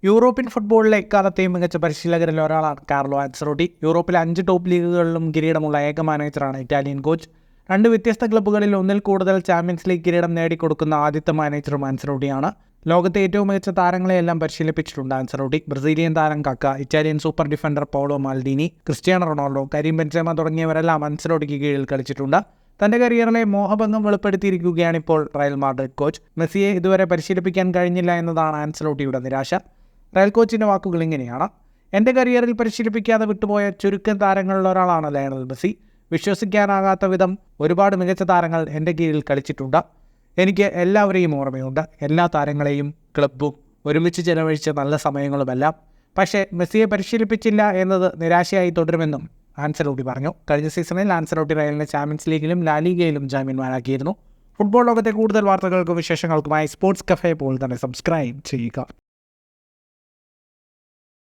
European ഫുട്ബോളിലെ എക്കാലത്തെയും മികച്ച പരിശീലകരിൽ ഒരാളാണ് കാർലോ ആൻസെലോട്ടി. യൂറോപ്പിലെ 5 ടോപ്പ് ലീഗുകളിലും കിരീടമുള്ള ഏക മാനേജറാണ് ഇറ്റാലിയൻ കോച്ച്. 2 വ്യത്യസ്ത ക്ലബ്ബുകളിൽ ഒന്നിൽ കൂടുതൽ ചാമ്പ്യൻസ് ലീഗ് കിരീടം നേടിക്കൊടുക്കുന്ന ആദ്യത്തെ മാനേജറും ആൻസെലോട്ടിയാണ്. ലോകത്തെ ഏറ്റവും മികച്ച താരങ്ങളെയെല്ലാം പരിശീലിപ്പിച്ചിട്ടുണ്ട് ആൻസെലോട്ടി. ബ്രസീലിയൻ താരം Kaka, Italian super defender Paolo Maldini, Cristiano Ronaldo, Karim Benzema തുടങ്ങിയവരെല്ലാം ആൻസെലോട്ടിക്ക് കീഴിൽ കളിച്ചിട്ടുണ്ട്. തന്റെ കരിയറിലെ മോഹഭംഗം വെളിപ്പെടുത്തിയിരിക്കുകയാണിപ്പോൾ റയൽ മാഡ്രിഡ് കോച്ച്. മെസ്സിയെ ഇതുവരെ പരിശീലിപ്പിക്കാൻ കഴിഞ്ഞില്ല എന്നതാണ് ആൻസെലോട്ടിയുടെ നിരാശ. റയൽ കോച്ചിൻ്റെ വാക്കുകൾ ഇങ്ങനെയാണ്: എൻ്റെ കരിയറിൽ പരിശീലിപ്പിക്കാതെ വിട്ടുപോയ ചുരുക്കം താരങ്ങളിൽ ഒരാളാണ് ലയണൽ മെസ്സി. വിശ്വസിക്കാനാകാത്ത വിധം ഒരുപാട് മികച്ച താരങ്ങൾ എൻ്റെ കീഴിൽ കളിച്ചിട്ടുണ്ട്. എനിക്ക് എല്ലാവരെയും ഓർമ്മയുണ്ട്, എല്ലാ താരങ്ങളെയും ക്ലബ്ബും ഒരുമിച്ച് ചെലവഴിച്ച നല്ല സമയങ്ങളുമെല്ലാം. പക്ഷേ മെസ്സിയെ പരിശീലിപ്പിച്ചില്ല എന്നത് നിരാശയായി തുടരുമെന്നും ആൻസെലോട്ടി പറഞ്ഞു. കഴിഞ്ഞ സീസണിൽ ആൻസെലോട്ടി റയലിനെ ചാമ്പ്യൻസ് ലീഗിലും ലാ ലീഗയിലും ചാമ്പ്യന്മാരാക്കിയിരുന്നു. ഫുട്ബോൾ ലോകത്തെ കൂടുതൽ വാർത്തകൾക്കും വിശേഷങ്ങൾക്കുമായി സ്പോർട്സ് കഫേ പോൾ തന്നെ സബ്സ്ക്രൈബ് ചെയ്യുക.